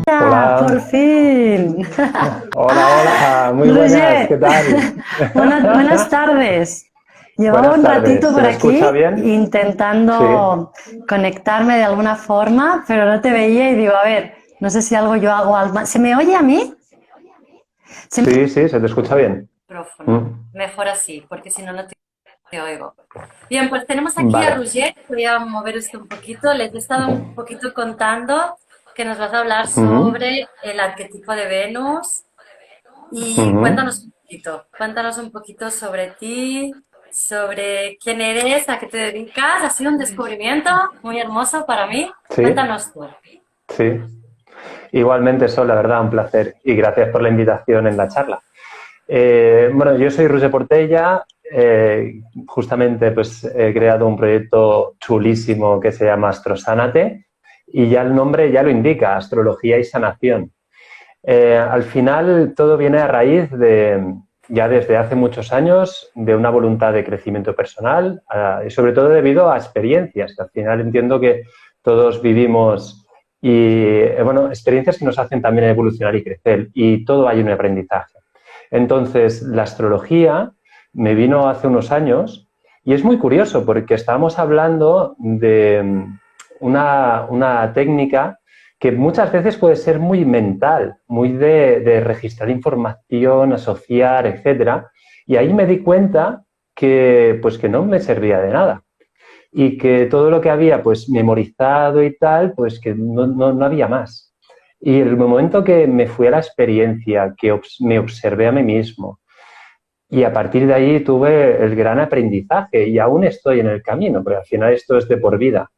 Por Hola, fin. hola, muy buenas, ¿qué Roger, tal? buenas tardes. Llevaba Buenas un ratito tardes, ¿se por me escucha aquí bien? Sí, intentando conectarme de alguna forma, pero no te veía y digo, a ver, no sé si algo yo hago algo mal. ¿Se me oye a mí? Se me sí, sí, se te escucha bien. micrófono. Mm, Mejor así, porque si no, no te oigo. Bien, pues tenemos aquí a vale, Roger. Voy a mover esto un poquito. Les he estado un poquito contando que nos vas a hablar ujú, sobre el arquetipo de Venus. Y ujú, cuéntanos un poquito sobre ti, sobre quién eres, a qué te dedicas. Ha sido un descubrimiento muy hermoso para mí. sí, Cuéntanos tú. sí. Igualmente, Sol, la verdad, un placer y gracias por la invitación en la charla. Bueno, yo soy Roger Portella, justamente pues he creado un proyecto chulísimo que se llama Astrosánate y ya el nombre ya lo indica, astrología y sanación. Al final todo viene a raíz de, ya desde hace muchos años, de una voluntad de crecimiento personal y sobre todo debido a experiencias, que al final entiendo que todos vivimos y, bueno, experiencias que nos hacen también evolucionar y crecer y todo hay un aprendizaje. Entonces, la astrología me vino hace unos años y es muy curioso porque estábamos hablando de una técnica que muchas veces puede ser muy mental, muy de registrar información, asociar, etcétera. Y ahí me di cuenta pues, que no me servía de nada y que todo lo que había pues memorizado y tal, pues que no había más. Y el momento que me fui a la experiencia, que me observé a mí mismo y a partir de ahí tuve el gran aprendizaje y aún estoy en el camino, porque al final esto es de por vida.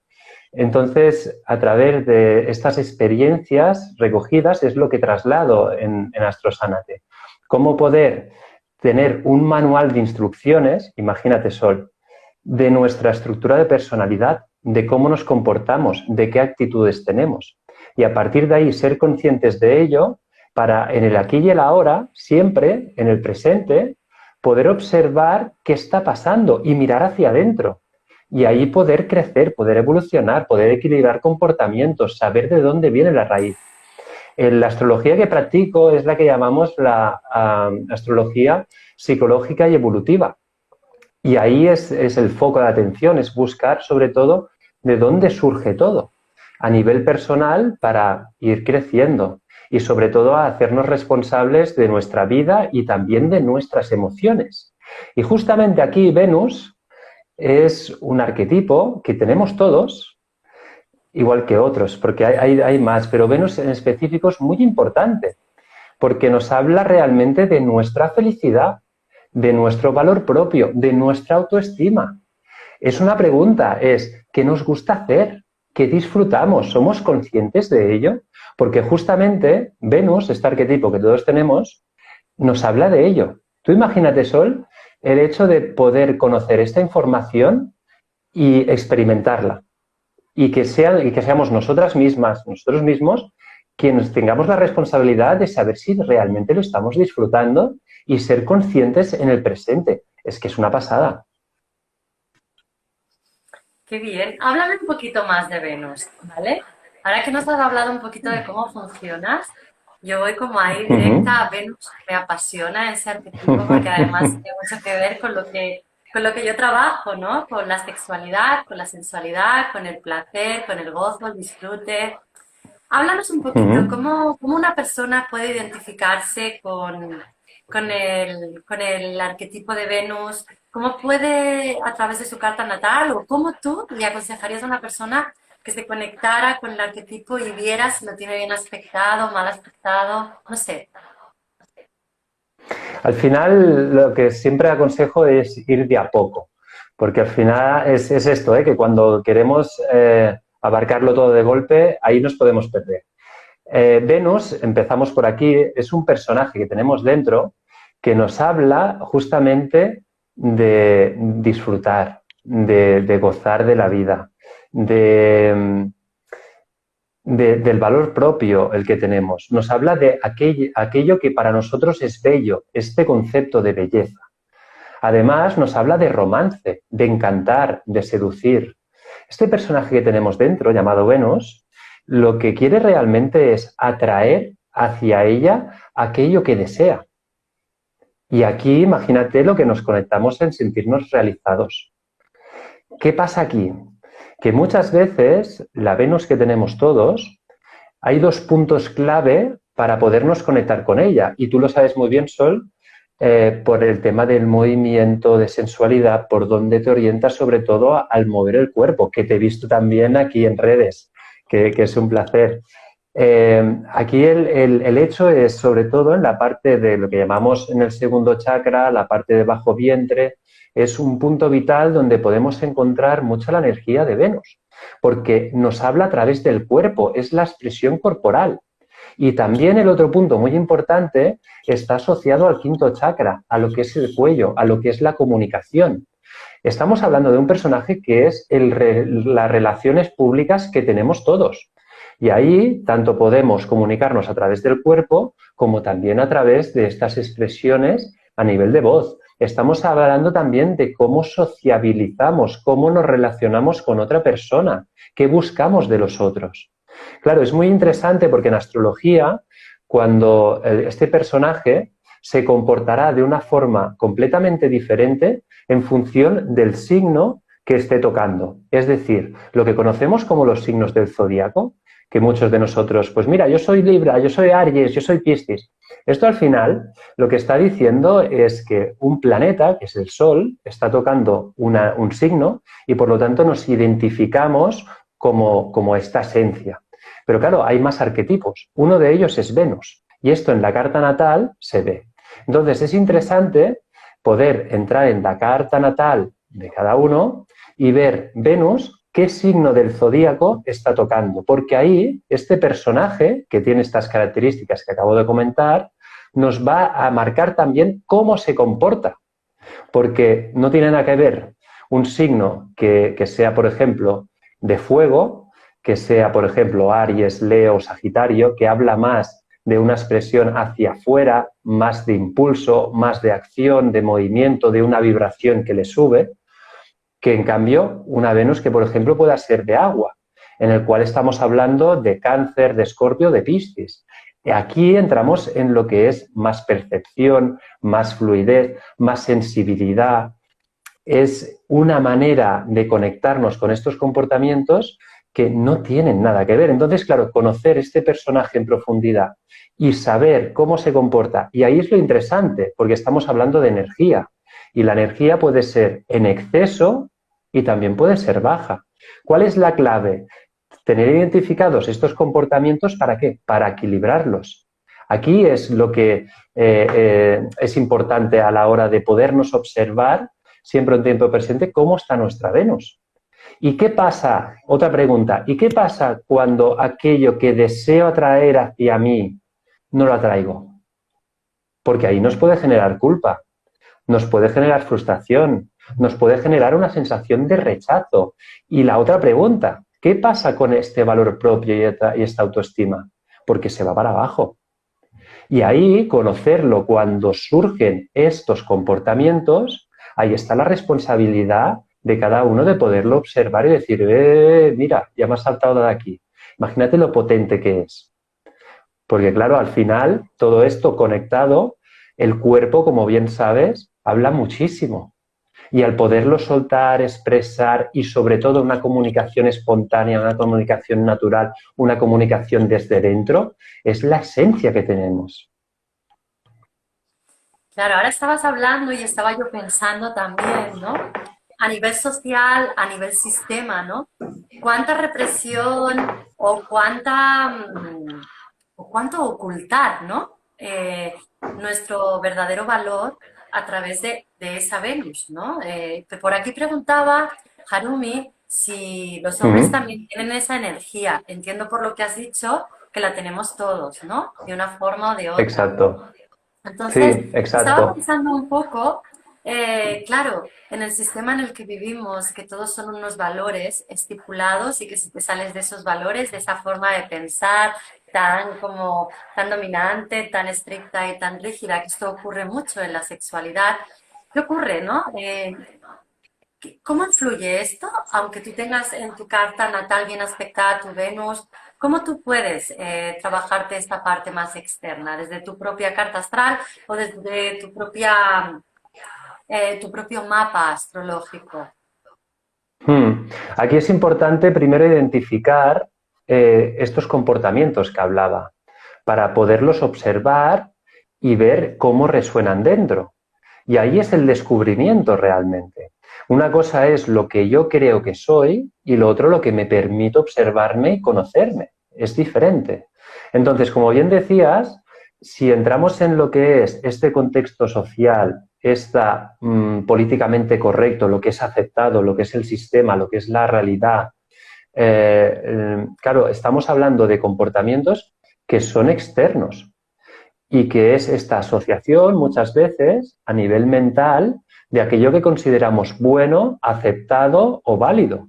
Entonces, a través de estas experiencias recogidas es lo que traslado en Astrosánate. Cómo poder tener un manual de instrucciones, imagínate, Sol, de nuestra estructura de personalidad, de cómo nos comportamos, de qué actitudes tenemos. Y a partir de ahí ser conscientes de ello para en el aquí y el ahora, siempre en el presente, poder observar qué está pasando y mirar hacia adentro. Y ahí poder crecer, poder evolucionar, poder equilibrar comportamientos, saber de dónde viene la raíz. La astrología que practico es la que llamamos la astrología psicológica y evolutiva. Y ahí es el foco de atención, es buscar sobre todo de dónde surge todo a nivel personal para ir creciendo y sobre todo a hacernos responsables de nuestra vida y también de nuestras emociones. Y justamente aquí Venus es un arquetipo que tenemos todos, igual que otros, porque hay más, pero Venus en específico es muy importante, porque nos habla realmente de nuestra felicidad, de nuestro valor propio, de nuestra autoestima. Es una pregunta, es ¿qué nos gusta hacer? ¿Qué disfrutamos? ¿Somos conscientes de ello? Porque justamente Venus, este arquetipo que todos tenemos, nos habla de ello. Tú imagínate, Sol, el hecho de poder conocer esta información y experimentarla. Y que seamos nosotras mismas, nosotros mismos, quienes tengamos la responsabilidad de saber si realmente lo estamos disfrutando y ser conscientes en el presente. Es que es una pasada. Qué bien. Háblame un poquito más de Venus, ¿vale? Ahora que nos has hablado un poquito de cómo funcionas, yo voy como ahí Uh directa -huh. a Venus. Me apasiona ese arquetipo porque además tiene mucho que ver con lo que yo trabajo, ¿no? Con la sexualidad, con la sensualidad, con el placer, con el gozo, el disfrute. Háblanos un Uh poquito, -huh. cómo una persona puede identificarse con el arquetipo de Venus? ¿Cómo puede, a través de su carta natal, o cómo tú le aconsejarías a una persona que se conectara con el arquetipo y viera si lo tiene bien aspectado, mal aspectado? No sé. Al final, lo que siempre aconsejo es ir de a poco, porque al final es esto, que cuando queremos abarcarlo todo de golpe, ahí nos podemos perder. Venus, empezamos por aquí, es un personaje que tenemos dentro que nos habla justamente de disfrutar, de gozar de la vida, del valor propio el que tenemos. Nos habla de aquello que para nosotros es bello, este concepto de belleza. Además, nos habla de romance, de encantar, de seducir. Este personaje que tenemos dentro, llamado Venus, lo que quiere realmente es atraer hacia ella aquello que desea. Y aquí imagínate lo que nos conectamos en sentirnos realizados. ¿Qué pasa aquí? Que muchas veces la Venus que tenemos todos, hay dos puntos clave para podernos conectar con ella. Y tú lo sabes muy bien, Sol, por el tema del movimiento, de sensualidad, por donde te orientas sobre todo al mover el cuerpo, que te he visto también aquí en redes, que es un placer. Aquí el hecho es sobre todo en la parte de lo que llamamos en el segundo chakra, la parte de bajo vientre, es un punto vital donde podemos encontrar mucha la energía de Venus, porque nos habla a través del cuerpo, es la expresión corporal. Y también el otro punto muy importante está asociado al quinto chakra, a lo que es el cuello, a lo que es la comunicación. Estamos hablando de un personaje que es las relaciones públicas que tenemos todos. Y ahí tanto podemos comunicarnos a través del cuerpo como también a través de estas expresiones a nivel de voz. Estamos hablando también de cómo sociabilizamos, cómo nos relacionamos con otra persona, qué buscamos de los otros. Claro, es muy interesante porque en astrología, cuando este personaje se comportará de una forma completamente diferente en función del signo que esté tocando. Es decir, lo que conocemos como los signos del zodíaco, que muchos de nosotros, pues mira, yo soy Libra, yo soy Aries, yo soy Piscis. Esto al final lo que está diciendo es que un planeta, que es el Sol, está tocando un signo y por lo tanto nos identificamos como esta esencia. Pero claro, hay más arquetipos. Uno de ellos es Venus y esto en la carta natal se ve. Entonces es interesante poder entrar en la carta natal de cada uno y ver Venus qué signo del zodíaco está tocando, porque ahí este personaje que tiene estas características que acabo de comentar nos va a marcar también cómo se comporta, porque no tiene nada que ver un signo que sea, por ejemplo, de fuego, que sea, por ejemplo, Aries, Leo, Sagitario, que habla más de una expresión hacia afuera, más de impulso, más de acción, de movimiento, de una vibración que le sube, que en cambio una Venus que, por ejemplo, pueda ser de agua, en el cual estamos hablando de Cáncer, de Escorpio, de Piscis. Aquí entramos en lo que es más percepción, más fluidez, más sensibilidad. Es una manera de conectarnos con estos comportamientos que no tienen nada que ver. Entonces, claro, conocer este personaje en profundidad y saber cómo se comporta, y ahí es lo interesante, porque estamos hablando de energía, y la energía puede ser en exceso y también puede ser baja. ¿Cuál es la clave? Tener identificados estos comportamientos, ¿para qué? Para equilibrarlos. Aquí es lo que es importante a la hora de podernos observar siempre en tiempo presente cómo está nuestra Venus. ¿Y qué pasa? Otra pregunta. ¿Y qué pasa cuando aquello que deseo atraer hacia mí no lo atraigo? Porque ahí nos puede generar culpa, nos puede generar frustración, nos puede generar una sensación de rechazo. Y la otra pregunta, ¿qué pasa con este valor propio y esta autoestima? Porque se va para abajo. Y ahí, conocerlo cuando surgen estos comportamientos, ahí está la responsabilidad de cada uno de poderlo observar y decir, mira, ya me has saltado de aquí. Imagínate lo potente que es. Porque claro, al final, todo esto conectado, el cuerpo, como bien sabes, habla muchísimo. Y al poderlo soltar, expresar y sobre todo una comunicación espontánea, una comunicación natural, una comunicación desde dentro, es la esencia que tenemos. Claro, ahora estabas hablando y estaba yo pensando también, ¿no? A nivel social, a nivel sistema, ¿no? ¿Cuánta represión o o cuánto ocultar, ¿no? Nuestro verdadero valor a través de esa Venus, ¿no? Que por aquí preguntaba Harumi si los Uh hombres -huh. también tienen esa energía. Entiendo por lo que has dicho que la tenemos todos, ¿no? De una forma o de otra. Exacto. Entonces, Sí, estaba exacto. pensando un poco, claro, en el sistema en el que vivimos, que todos son unos valores estipulados y que si te sales de esos valores, de esa forma de pensar tan dominante, tan estricta y tan rígida, que esto ocurre mucho en la sexualidad, ¿qué ocurre, no? ¿Cómo influye esto? Aunque tú tengas en tu carta natal bien aspectada tu Venus, ¿cómo tú puedes trabajarte esta parte más externa? ¿Desde tu propia carta astral o desde tu propio mapa astrológico? Aquí es importante primero identificar estos comportamientos que hablaba para poderlos observar y ver cómo resuenan dentro. Y ahí es el descubrimiento realmente. Una cosa es lo que yo creo que soy y lo otro lo que me permite observarme y conocerme. Es diferente. Entonces, como bien decías, si entramos en lo que es este contexto social, esta políticamente correcto, lo que es aceptado, lo que es el sistema, lo que es la realidad, claro, estamos hablando de comportamientos que son externos y que es esta asociación muchas veces a nivel mental de aquello que consideramos bueno, aceptado o válido.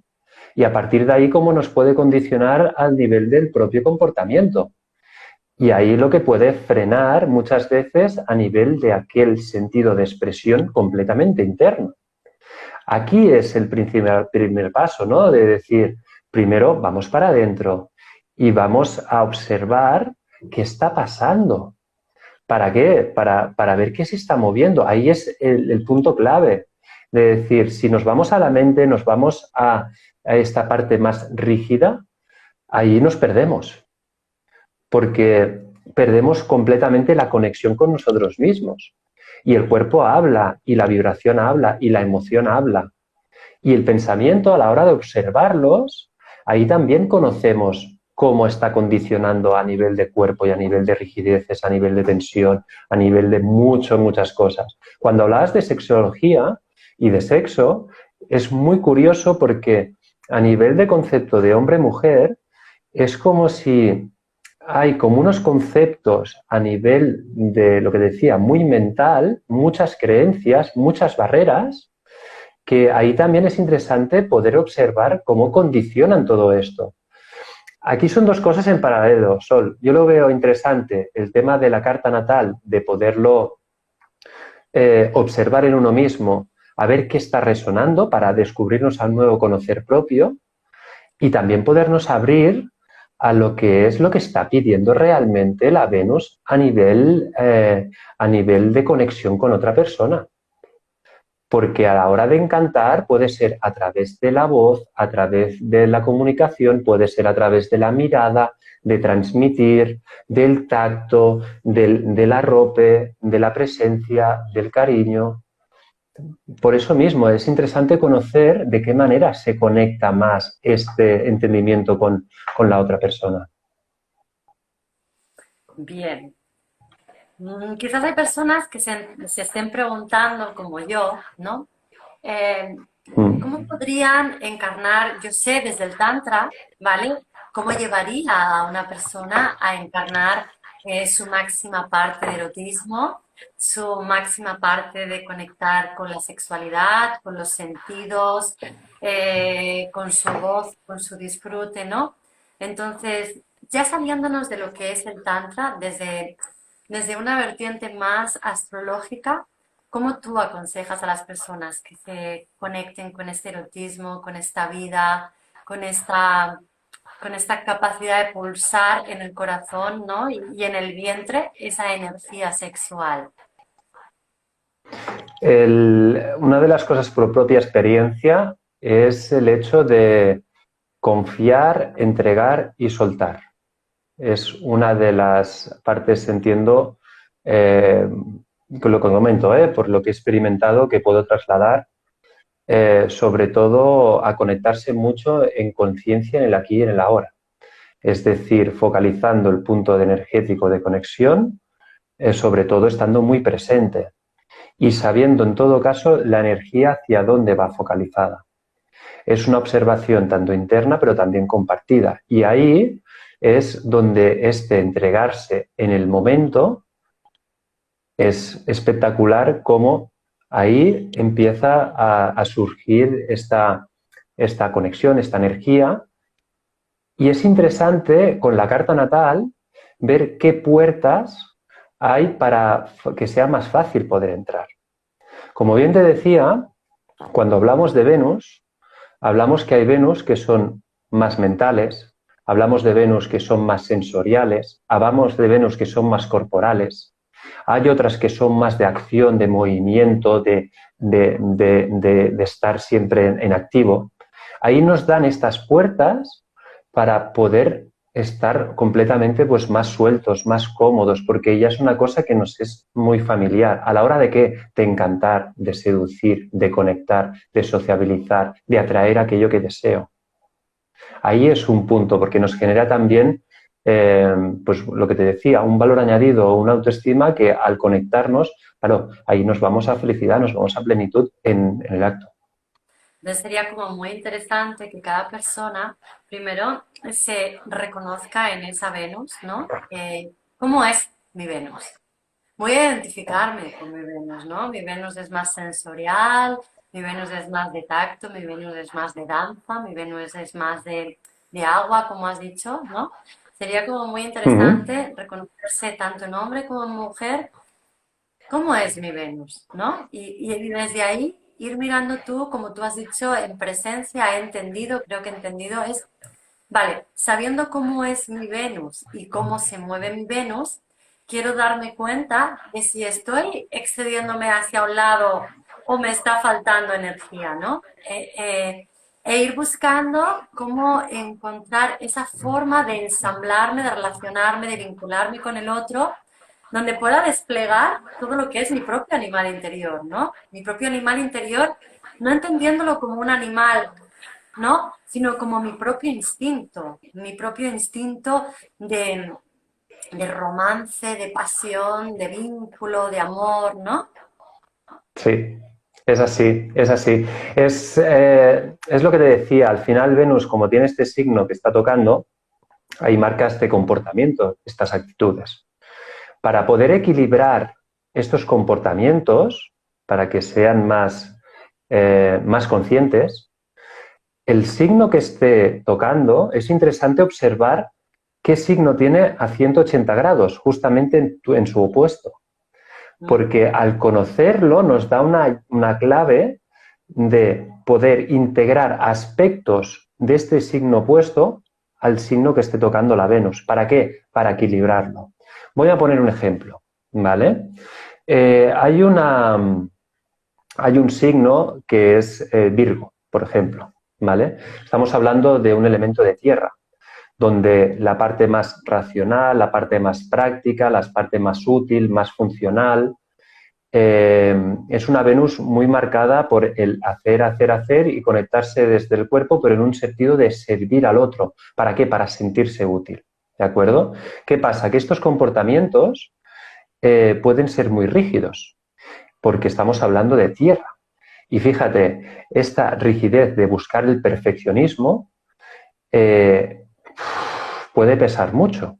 Y a partir de ahí, cómo nos puede condicionar al nivel del propio comportamiento. Y ahí lo que puede frenar muchas veces a nivel de aquel sentido de expresión completamente interno. Aquí es el primer paso, ¿no? De decir, primero vamos para adentro y vamos a observar qué está pasando. ¿Para qué? Para ver qué se está moviendo. Ahí es el punto clave. De decir, si nos vamos a la mente, nos vamos a esta parte más rígida, ahí nos perdemos. Porque perdemos completamente la conexión con nosotros mismos. Y el cuerpo habla, y la vibración habla, y la emoción habla. Y el pensamiento, a la hora de observarlos, ahí también conocemos cómo está condicionando a nivel de cuerpo y a nivel de rigideces, a nivel de tensión, a nivel de muchas cosas. Cuando hablabas de sexología y de sexo, es muy curioso porque a nivel de concepto de hombre-mujer, es como si hay como unos conceptos a nivel de lo que decía, muy mental, muchas creencias, muchas barreras, que ahí también es interesante poder observar cómo condicionan todo esto. Aquí son dos cosas en paralelo, Sol. Yo lo veo interesante, el tema de la carta natal, de poderlo observar en uno mismo, a ver qué está resonando para descubrirnos al nuevo conocer propio y también podernos abrir a lo que es lo que está pidiendo realmente la Venus a nivel de conexión con otra persona. Porque a la hora de encantar puede ser a través de la voz, a través de la comunicación, puede ser a través de la mirada, de transmitir, del tacto, del arrope, de la presencia, del cariño. Por eso mismo es interesante conocer de qué manera se conecta más este entendimiento con la otra persona. Bien. Quizás hay personas que se estén preguntando, como yo, ¿no? Eh, ¿Cómo Mm. podrían encarnar, yo sé desde el Tantra, ¿vale? ¿Cómo llevaría a una persona a encarnar su máxima parte de erotismo, su máxima parte de conectar con la sexualidad, con los sentidos, con su voz, con su disfrute, ¿no? Entonces, ya saliéndonos de lo que es el Tantra, desde una vertiente más astrológica, ¿cómo tú aconsejas a las personas que se conecten con este erotismo, con esta vida, con esta capacidad de pulsar en el corazón, ¿no? y en el vientre esa energía sexual? Una de las cosas por propia experiencia es el hecho de confiar, entregar y soltar. Es una de las partes, entiendo, con lo que comento, por lo que he experimentado, que puedo trasladar, sobre todo a conectarse mucho en conciencia en el aquí y en el ahora. Es decir, focalizando el punto energético de conexión, sobre todo estando muy presente y sabiendo en todo caso la energía hacia dónde va focalizada. Es una observación tanto interna pero también compartida. Y ahí es donde este entregarse en el momento es espectacular, cómo ahí empieza a surgir esta conexión, esta energía. Y es interesante con la carta natal ver qué puertas hay para que sea más fácil poder entrar. Como bien te decía, cuando hablamos de Venus, hablamos que hay Venus que son más mentales, hablamos de Venus que son más sensoriales, hablamos de Venus que son más corporales, hay otras que son más de acción, de movimiento, de estar siempre en activo. Ahí nos dan estas puertas para poder estar completamente pues, más sueltos, más cómodos, porque ya es una cosa que nos es muy familiar. A la hora de qué, de encantar, de seducir, de conectar, de sociabilizar, de atraer aquello que deseo. Ahí es un punto, porque nos genera también, pues lo que te decía, un valor añadido, una autoestima que al conectarnos, claro, ahí nos vamos a felicidad, nos vamos a plenitud en el acto. Entonces sería como muy interesante que cada persona primero se reconozca en esa Venus, ¿no? ¿Cómo es mi Venus? Voy a identificarme con mi Venus, ¿no? Mi Venus es más sensorial, mi Venus es más de tacto, mi Venus es más de danza, mi Venus es más de agua, como has dicho, ¿no? Sería como muy interesante reconocerse tanto en hombre como en mujer. ¿Cómo es mi Venus? ¿No? Y desde ahí ir mirando tú, como tú has dicho, en presencia, he entendido, creo que he entendido, es, vale, sabiendo cómo es mi Venus y cómo se mueve mi Venus, quiero darme cuenta de si estoy excediéndome hacia un lado o me está faltando energía, ¿no? E ir buscando cómo encontrar esa forma de ensamblarme, de relacionarme, de vincularme con el otro donde pueda desplegar todo lo que es mi propio animal interior, ¿no? Mi propio animal interior, no entendiéndolo como un animal, ¿no? Sino como mi propio instinto de romance, de pasión, de vínculo, de amor, ¿no? Sí, es así, es así. Es lo que te decía, al final Venus, como tiene este signo que está tocando, ahí marca este comportamiento, estas actitudes. Para poder equilibrar estos comportamientos, para que sean más conscientes, el signo que esté tocando, es interesante observar qué signo tiene a 180 grados, justamente en su opuesto. Porque al conocerlo nos da una clave de poder integrar aspectos de este signo opuesto al signo que esté tocando la Venus. ¿Para qué? Para equilibrarlo. Voy a poner un ejemplo, ¿vale? Hay un signo que es Virgo, por ejemplo, ¿vale? Estamos hablando de un elemento de tierra, donde la parte más racional, la parte más práctica, la parte más útil, más funcional, es una Venus muy marcada por el hacer y conectarse desde el cuerpo, pero en un sentido de servir al otro. ¿Para qué? Para sentirse útil. ¿De acuerdo? ¿Qué pasa? Que estos comportamientos pueden ser muy rígidos, porque estamos hablando de tierra. Y fíjate, esta rigidez de buscar el perfeccionismo puede pesar mucho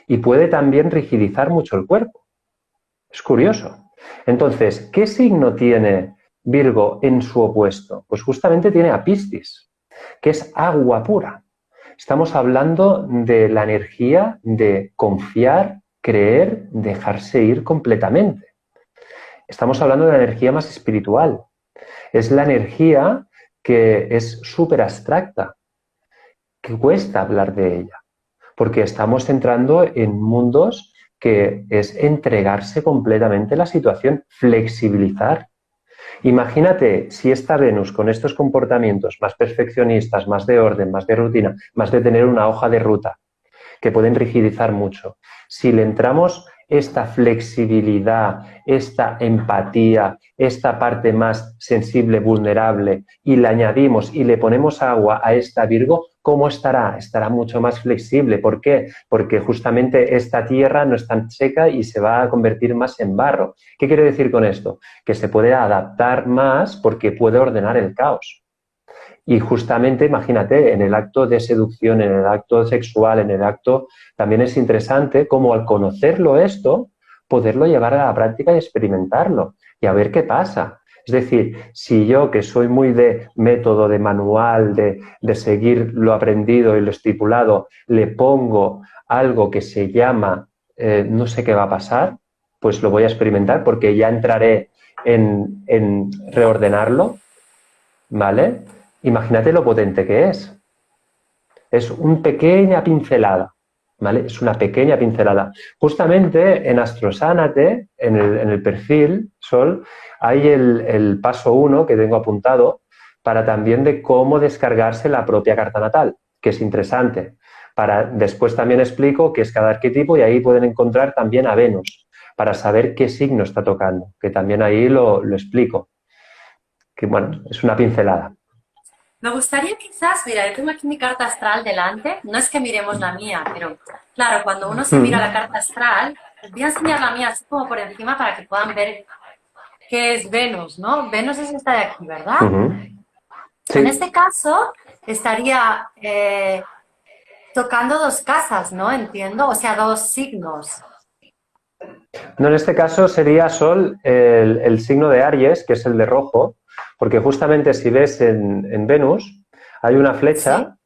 y puede también rigidizar mucho el cuerpo. Es curioso. Entonces, ¿qué signo tiene Virgo en su opuesto? Pues justamente tiene a Piscis, que es agua pura. Estamos hablando de la energía de confiar, creer, dejarse ir completamente. Estamos hablando de la energía más espiritual. Es la energía que es súper abstracta, que cuesta hablar de ella, porque estamos entrando en mundos que es entregarse completamente a la situación, flexibilizar. Imagínate si esta Venus con estos comportamientos más perfeccionistas, más de orden, más de rutina, más de tener una hoja de ruta, que pueden rigidizar mucho, si le entramos esta flexibilidad, esta empatía, esta parte más sensible, vulnerable, y le añadimos y le ponemos agua a esta Virgo, ¿cómo estará? Estará mucho más flexible. ¿Por qué? Porque justamente esta tierra no es tan seca y se va a convertir más en barro. ¿Qué quiere decir con esto? Que se puede adaptar más porque puede ordenar el caos. Y justamente, imagínate, en el acto de seducción, en el acto sexual, en el acto, también es interesante cómo al conocerlo esto, poderlo llevar a la práctica y experimentarlo y a ver qué pasa. Es decir, si yo, que soy muy de método, de manual, de seguir lo aprendido y lo estipulado, le pongo algo que se llama no sé qué va a pasar, pues lo voy a experimentar porque ya entraré en reordenarlo. ¿vale? Imagínate lo potente que es. Es una pequeña pincelada, ¿vale? Es una pequeña pincelada. Justamente en Astrosánate, en el perfil, Sol, hay el paso 1 que tengo apuntado para también de cómo descargarse la propia carta natal, que es interesante. Después también explico qué es cada arquetipo y ahí pueden encontrar también a Venus, para saber qué signo está tocando, que también ahí lo explico. Que bueno, es una pincelada. Me gustaría quizás, mira, yo tengo aquí mi carta astral delante, no es que miremos la mía, pero claro, cuando uno se mira la Mm. carta astral, les voy a enseñar la mía así como por encima para que puedan ver qué es Venus, ¿no? Venus es esta de aquí, ¿verdad? Ujú. En Sí. este caso estaría tocando dos casas, ¿no? Entiendo, o sea, dos signos. No, en este caso sería Sol el signo de Aries, que es el de rojo, porque justamente si ves en Venus hay una Sí, flecha,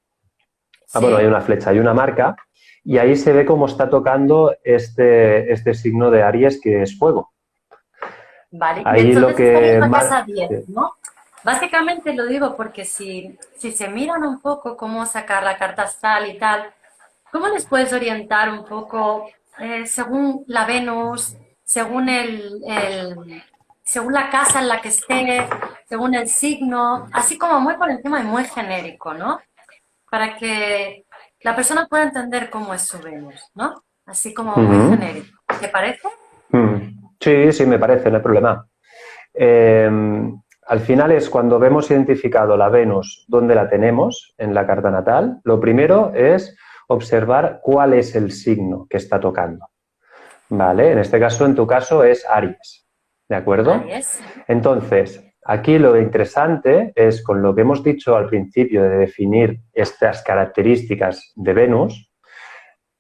bueno, hay sí, una flecha, hay una marca, y ahí se ve cómo está tocando este signo de Aries, que es fuego. vale. Y Ahí lo entonces estaría en que... la casa 10, Sí. ¿no? Básicamente lo digo porque si se miran un poco cómo sacar la carta astral y tal, ¿cómo les puedes orientar un poco según la Venus, según según la casa en la que esté, según el signo, así como muy por encima y muy genérico, ¿no? Para que la persona pueda entender cómo es su Venus, ¿no? Así como muy Ujú. genérico. ¿Te parece? Sí, sí, me parece, no hay problema. Eh, Al final es cuando vemos identificado la Venus, dónde la tenemos en la carta natal, lo primero es observar cuál es el signo que está tocando. ¿Vale? En este caso, en tu caso, es Aries. ¿De acuerdo? Aries, sí. Entonces, aquí lo interesante es con lo que hemos dicho al principio de definir estas características de Venus,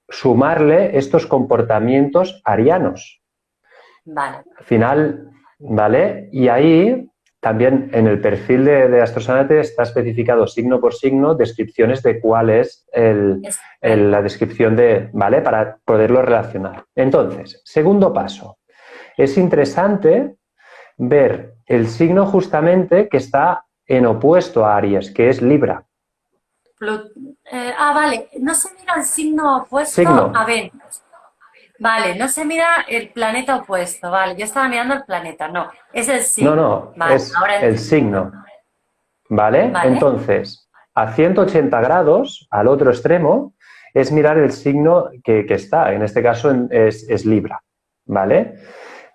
sumarle estos comportamientos arianos. Vale. Al final, ¿vale? Y ahí también en el perfil de Astrosánate está especificado signo por signo descripciones de cuál es la Estupendo. descripción de, ¿vale? Para poderlo relacionar. Entonces, segundo paso. Es interesante ver el signo justamente que está en opuesto a Aries, que es Libra. Vale. No se mira el signo opuesto a Signo. Venus. Vale, no se mira el planeta opuesto. Vale, yo estaba mirando el planeta. No, es el No, signo. no, Vale, es ahora he el entendido. signo. ¿Vale? Vale, Entonces, a 180 grados, al otro extremo, es mirar el signo que está. En este caso es Libra. ¿Vale?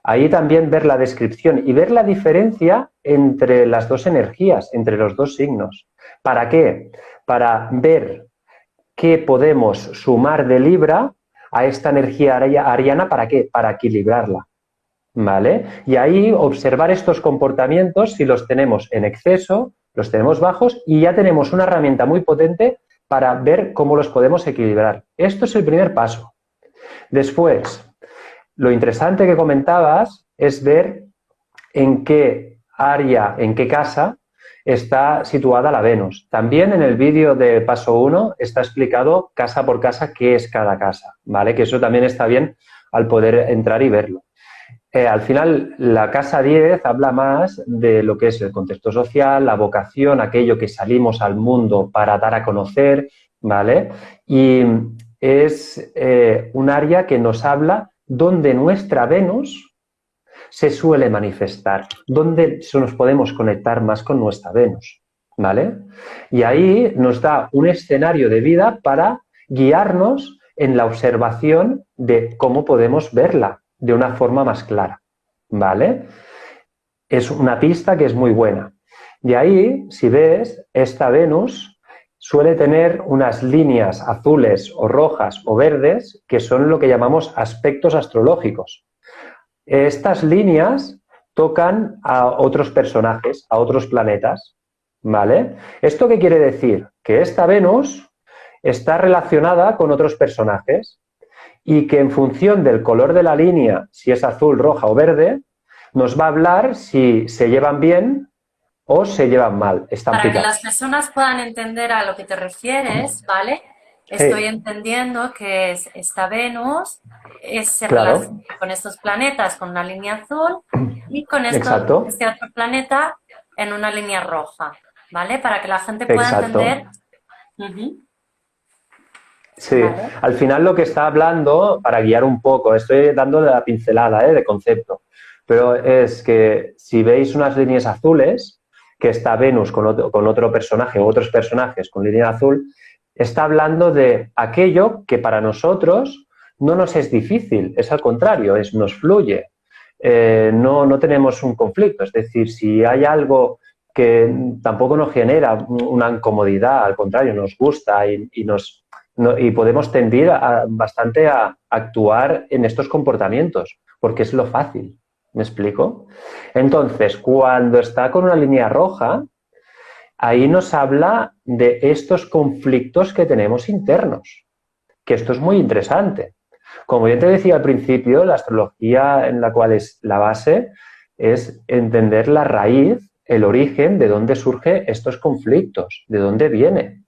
Ahí también ver la descripción y ver la diferencia entre las dos energías, entre los dos signos. ¿Para qué? Para ver qué podemos sumar de Libra a esta energía ariana, ¿para qué? Para equilibrarla. ¿Vale? Y ahí observar estos comportamientos, si los tenemos en exceso, los tenemos bajos, y ya tenemos una herramienta muy potente para ver cómo los podemos equilibrar. Esto es el primer paso. Después, lo interesante que comentabas es ver en qué área, en qué casa está situada la Venus. También en el vídeo de paso 1 está explicado casa por casa qué es cada casa, ¿vale? Que eso también está bien al poder entrar y verlo. Al final, la casa 10 habla más de lo que es el contexto social, la vocación, aquello que salimos al mundo para dar a conocer, ¿vale? Y es un área que nos habla donde nuestra Venus se suele manifestar, donde nos podemos conectar más con nuestra Venus, ¿vale? Y ahí nos da un escenario de vida para guiarnos en la observación de cómo podemos verla de una forma más clara, ¿vale? Es una pista que es muy buena. De ahí, si ves, esta Venus suele tener unas líneas azules o rojas o verdes que son lo que llamamos aspectos astrológicos. Estas líneas tocan a otros personajes, a otros planetas, ¿vale? ¿Esto qué quiere decir? Que esta Venus está relacionada con otros personajes y que en función del color de la línea, si es azul, roja o verde, nos va a hablar si se llevan bien o se llevan mal, están para que las picados. personas puedan entender a lo que te refieres, ¿vale? Estoy Sí, entendiendo que esta Venus se relaciona claro, con estos planetas con una línea azul y con exacto. este otro planeta en una línea roja. ¿vale? Para que la gente pueda exacto. entender. Ujú, Sí, ¿vale? al final lo que está hablando, para guiar un poco, estoy dando la pincelada, de concepto, pero es que si veis unas líneas azules, que está Venus con otro personaje o otros personajes con línea azul, está hablando de aquello que para nosotros no nos es difícil, es al contrario, nos fluye. No tenemos un conflicto, es decir, si hay algo que tampoco nos genera una incomodidad, al contrario, nos gusta y nos no, y podemos tender bastante a actuar en estos comportamientos, porque es lo fácil. ¿Me explico? Entonces, cuando está con una línea roja, ahí nos habla de estos conflictos que tenemos internos, que esto es muy interesante. Como yo te decía al principio, la astrología en la cual es la base es entender la raíz, el origen de dónde surgen estos conflictos, de dónde viene.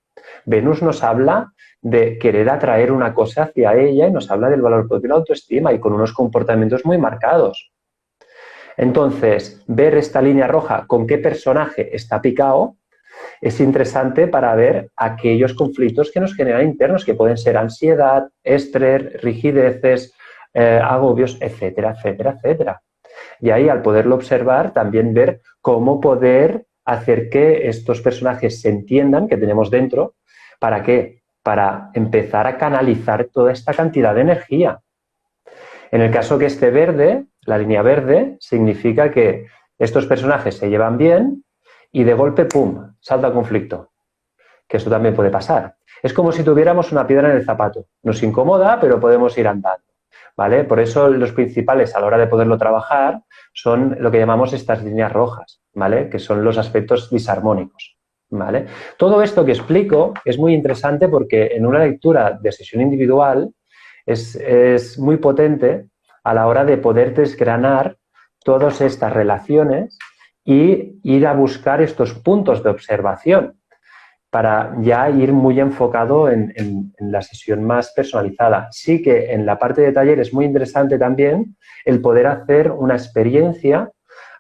Venus nos habla de querer atraer una cosa hacia ella y nos habla del valor propio y la autoestima y con unos comportamientos muy marcados. Entonces, ver esta línea roja con qué personaje está picado es interesante para ver aquellos conflictos que nos generan internos, que pueden ser ansiedad, estrés, rigideces, agobios, etcétera, etcétera, etcétera. Y ahí, al poderlo observar, también ver cómo poder hacer que estos personajes se entiendan que tenemos dentro. ¿Para qué? Para empezar a canalizar toda esta cantidad de energía. En el caso que esté verde, la línea verde, significa que estos personajes se llevan bien y de golpe, ¡pum!, salta el conflicto. Que esto también puede pasar. Es como si tuviéramos una piedra en el zapato. Nos incomoda, pero podemos ir andando. ¿Vale? Por eso los principales a la hora de poderlo trabajar son lo que llamamos estas líneas rojas, ¿vale? Que son los aspectos disarmónicos, ¿vale? Todo esto que explico es muy interesante porque en una lectura de sesión individual es muy potente a la hora de poder desgranar todas estas relaciones y ir a buscar estos puntos de observación para ya ir muy enfocado en la sesión más personalizada. Sí que en la parte de taller es muy interesante también el poder hacer una experiencia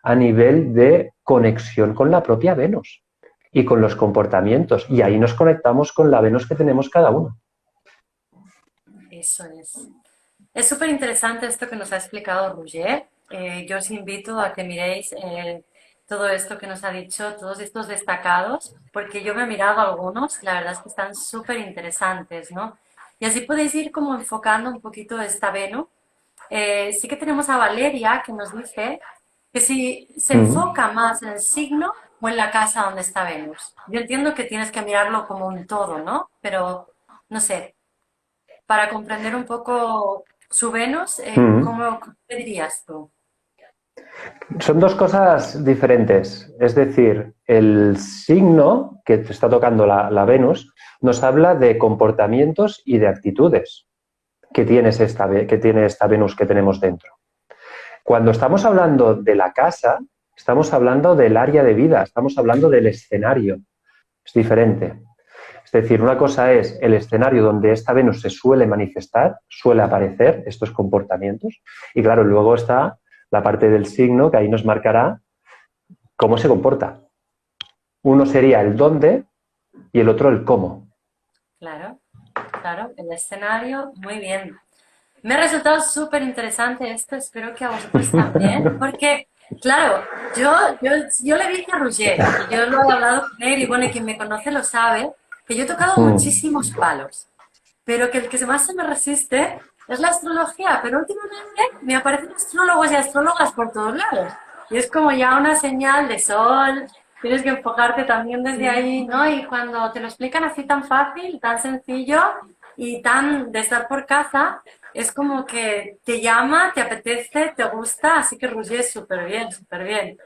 a nivel de conexión con la propia Venus y con los comportamientos. Y ahí nos conectamos con la Venus que tenemos cada uno. Eso es. Es súper interesante esto que nos ha explicado Roger. Yo os invito a que miréis todo esto que nos ha dicho, todos estos destacados, porque yo me he mirado algunos, la verdad es que están súper interesantes, ¿no? Y así podéis ir como enfocando un poquito esta Venus. Sí que tenemos a Valeria que nos dice que si se Mm. enfoca más en el signo o en la casa donde está Venus. Yo entiendo que tienes que mirarlo como un todo, ¿no? Pero, no sé, para comprender un poco su Venus, Mm. ¿cómo qué dirías tú? Son dos cosas diferentes. Es decir, el signo que te está tocando la Venus nos habla de comportamientos y de actitudes que tiene esta Venus que tenemos dentro. Cuando estamos hablando de la casa, estamos hablando del área de vida, estamos hablando del escenario. Es diferente. Es decir, una cosa es el escenario donde esta Venus se suele manifestar, suele aparecer estos comportamientos, y claro, luego está la parte del signo que ahí nos marcará cómo se comporta. Uno sería el dónde y el otro el cómo. Claro, claro, el escenario, muy bien. Me ha resultado súper interesante esto, espero que a vosotros también, porque, claro, yo, yo le dije a Roger, y yo lo he hablado con él, y bueno, y quien me conoce lo sabe, que yo he tocado Mm. muchísimos palos, pero que el que más se me resiste es la astrología, pero últimamente me aparecen astrólogos y astrólogas por todos lados, y es como ya una señal de sol, tienes que enfocarte también desde ahí, ¿no? Y cuando te lo explican así tan fácil, tan sencillo y tan de estar por casa, es como que te llama, te apetece, te gusta, así que Roger, súper bien, súper bien.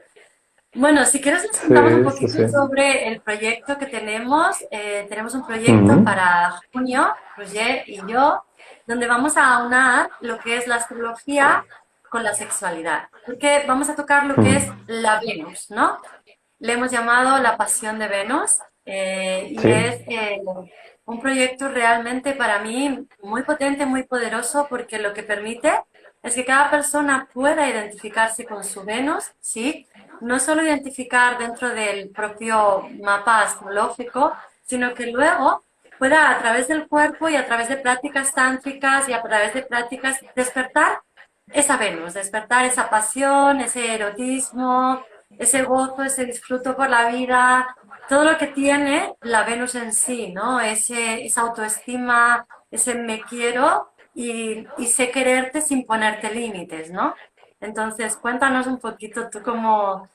Bueno, si quieres les contamos un Sí, sí, poquito sí. sobre el proyecto que tenemos. Tenemos un proyecto Mm. para junio, Roger y yo, donde vamos a aunar lo que es la astrología con la sexualidad. Porque vamos a tocar lo que es Mm. la Venus, ¿no? Le hemos llamado La Pasión de Venus y Sí. es un proyecto realmente para mí muy potente, muy poderoso, porque lo que permite es que cada persona pueda identificarse con su Venus, ¿sí? no solo identificar dentro del propio mapa astrológico, sino que luego pueda a través del cuerpo y a través de prácticas tántricas y a través de prácticas despertar esa Venus, despertar esa pasión, ese erotismo, ese gozo, ese disfruto por la vida, todo lo que tiene la Venus en sí, ¿no? Esa autoestima, ese me quiero y sé quererte sin ponerte límites, ¿no? Entonces, cuéntanos un poquito tú cómo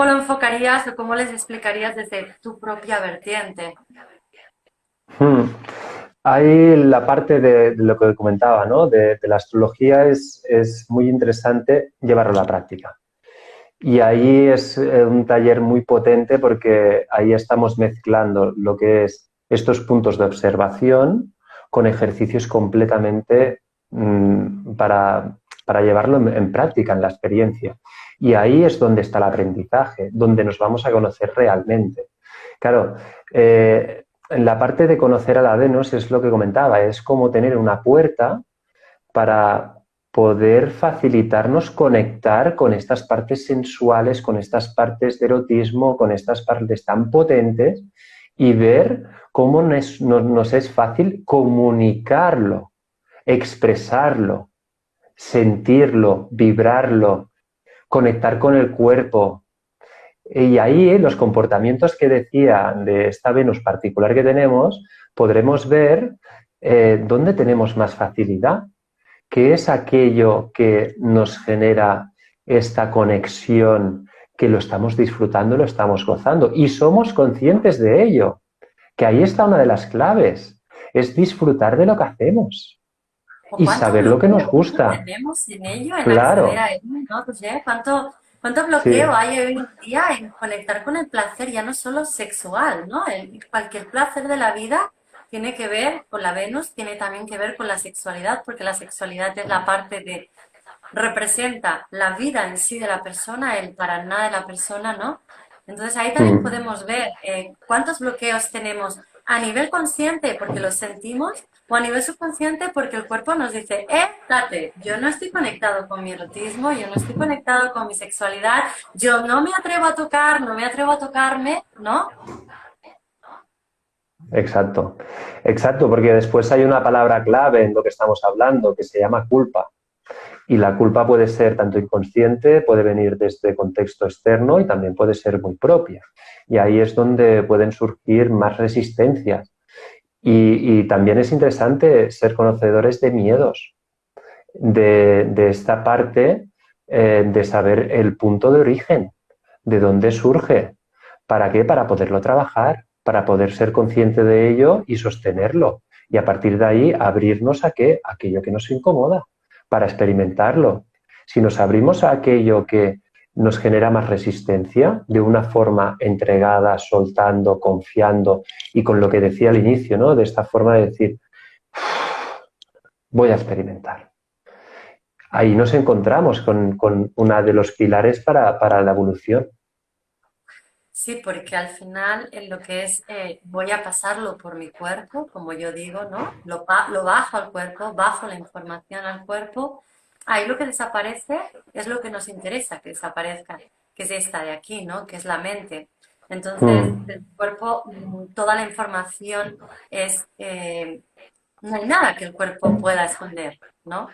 lo enfocarías o cómo les explicarías desde tu propia vertiente. Hmm. Hay la parte de lo que comentaba, ¿no? De la astrología es muy interesante llevarlo a la práctica. Y ahí es un taller muy potente porque ahí estamos mezclando lo que es estos puntos de observación con ejercicios completamente para llevarlo en práctica, en la experiencia. Y ahí es donde está el aprendizaje, donde nos vamos a conocer realmente. Claro, en la parte de conocer a la Venus es lo que comentaba, es como tener una puerta para poder facilitarnos conectar con estas partes sensuales, con estas partes de erotismo, con estas partes tan potentes y ver cómo nos es fácil comunicarlo, expresarlo, sentirlo, vibrarlo, conectar con el cuerpo. Y ahí los comportamientos que decía de esta Venus particular que tenemos, podremos ver dónde tenemos más facilidad. ¿Qué es aquello que nos genera esta conexión, que lo estamos disfrutando, lo estamos gozando? Y somos conscientes de ello, que ahí está una de las claves, es disfrutar de lo que hacemos O y cuánto saber lo que nos bloqueo gusta. tenemos en ello, en acceder Claro, a ello, ¿no? Pues, ¿cuánto bloqueo sí, hay hoy en día en conectar con el placer, ya no solo sexual, ¿no? Cualquier placer de la vida tiene que ver con la Venus, tiene también que ver con la sexualidad, porque la sexualidad es la parte de, representa la vida en sí de la persona, el para nada de la persona, ¿no? Entonces ahí también mm, podemos ver cuántos bloqueos tenemos a nivel consciente porque los sentimos o a nivel subconsciente porque el cuerpo nos dice, date, yo no estoy conectado con mi erotismo, yo no estoy conectado con mi sexualidad, yo no me atrevo a tocar, no me atrevo a tocarme, ¿no? exacto, exacto, porque después hay una palabra clave en lo que estamos hablando que se llama culpa. Y la culpa puede ser tanto inconsciente, puede venir desde contexto externo y también puede ser muy propia. Y ahí es donde pueden surgir más resistencias. Y también es interesante ser conocedores de miedos, de esta parte, de saber el punto de origen, de dónde surge. ¿Para qué? Para poderlo trabajar, para poder ser consciente de ello y sostenerlo. Y a partir de ahí abrirnos a qué? Aquello que nos incomoda, para experimentarlo. Si nos abrimos a aquello que nos genera más resistencia, de una forma entregada, soltando, confiando y con lo que decía al inicio, ¿no? De esta forma de decir, voy a experimentar. Ahí nos encontramos con uno de los pilares para la evolución. Sí, porque al final en lo que es voy a pasarlo por mi cuerpo, como yo digo, ¿no? Lo bajo al cuerpo, bajo la información al cuerpo. Ahí lo que desaparece es lo que nos interesa que desaparezca, que es esta de aquí, ¿no? Que es la mente. Entonces, Mm, del cuerpo, toda la información es, no hay nada que el cuerpo pueda esconder, ¿no?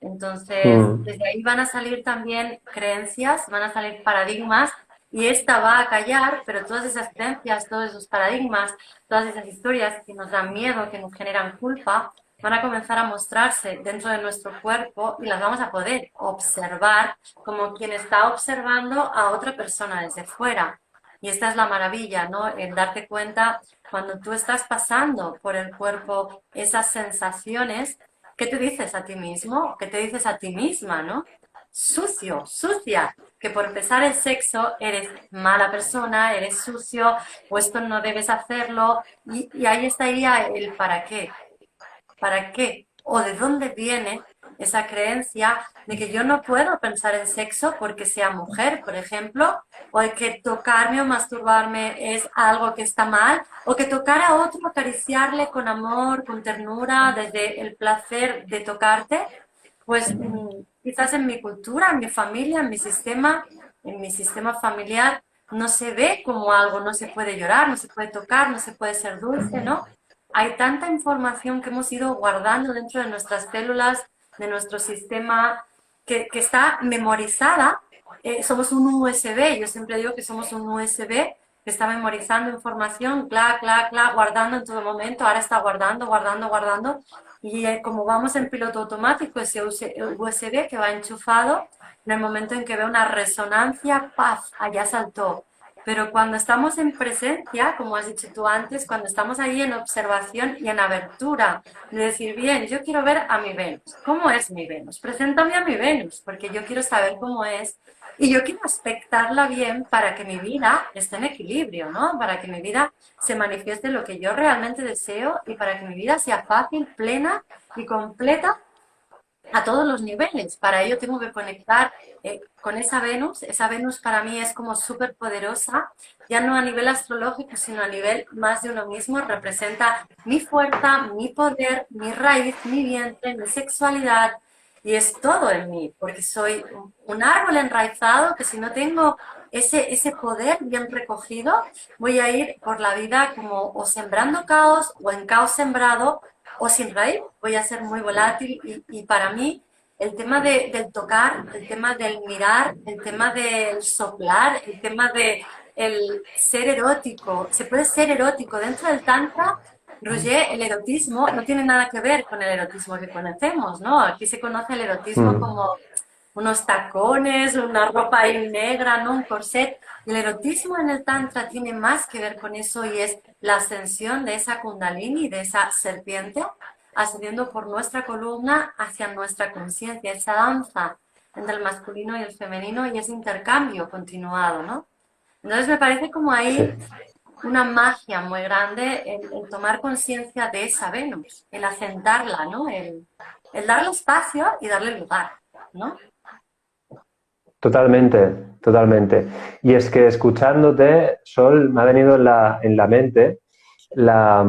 Entonces, mm, desde ahí van a salir también creencias, van a salir paradigmas y esta va a callar, pero todas esas creencias, todos esos paradigmas, todas esas historias que nos dan miedo, que nos generan culpa, van a comenzar a mostrarse dentro de nuestro cuerpo y las vamos a poder observar como quien está observando a otra persona desde fuera. Y esta es la maravilla, ¿no? El darte cuenta cuando tú estás pasando por el cuerpo esas sensaciones, ¿qué te dices a ti mismo? ¿Qué te dices a ti misma, no? Sucio, sucia, que por empezar el sexo eres mala persona, eres sucio, o esto no debes hacerlo, y ahí estaría el para qué. ¿Para qué? ¿O de dónde viene esa creencia de que yo no puedo pensar en sexo porque sea mujer, por ejemplo, o de que tocarme o masturbarme es algo que está mal, o que tocar a otro, acariciarle con amor, con ternura, desde el placer de tocarte? Pues quizás en mi cultura, en mi familia, en mi sistema, en mi sistema familiar no se ve como algo, no se puede llorar, no se puede tocar, no se puede ser dulce, ¿no? Hay tanta información que hemos ido guardando dentro de nuestras células, de nuestro sistema, que está memorizada. Somos un USB, yo siempre digo que somos un USB que está memorizando información, clac, clac, clac, guardando en todo momento, ahora está guardando, guardando, guardando, y como vamos en piloto automático, ese USB que va enchufado, en el momento en que ve una resonancia, ¡paf!, allá saltó. Pero cuando estamos en presencia, como has dicho tú antes, cuando estamos ahí en observación y en abertura, de decir, bien, yo quiero ver a mi Venus. ¿Cómo es mi Venus? Preséntame a mi Venus, porque yo quiero saber cómo es y yo quiero aspectarla bien para que mi vida esté en equilibrio, ¿no? Para que mi vida se manifieste lo que yo realmente deseo y para que mi vida sea fácil, plena y completa a todos los niveles. Para ello tengo que conectar con esa Venus. Esa Venus para mí es como súper poderosa, ya no a nivel astrológico, sino a nivel más de uno mismo. Representa mi fuerza, mi poder, mi raíz, mi vientre, mi sexualidad. Y es todo en mí, porque soy un árbol enraizado que si no tengo ese poder bien recogido, voy a ir por la vida como o sembrando caos o en caos sembrado o sin raíz, voy a ser muy volátil y para mí el tema del tocar, el tema del mirar, el tema del soplar, el tema de el ser erótico, se puede ser erótico dentro del tantra. Roger, el erotismo no tiene nada que ver con el erotismo que conocemos, ¿no? Aquí se conoce el erotismo Mm, como unos tacones, una ropa ahí negra, ¿no? Un corset. El erotismo en el Tantra tiene más que ver con eso y es la ascensión de esa Kundalini, de esa serpiente, ascendiendo por nuestra columna hacia nuestra conciencia, esa danza entre el masculino y el femenino y ese intercambio continuado, ¿no? Entonces me parece como sí. ahí una magia muy grande el tomar conciencia de esa Venus, el asentarla, ¿no? El darle espacio y darle lugar, ¿no? Totalmente, totalmente. Y es que escuchándote, Sol, me ha venido en la mente la,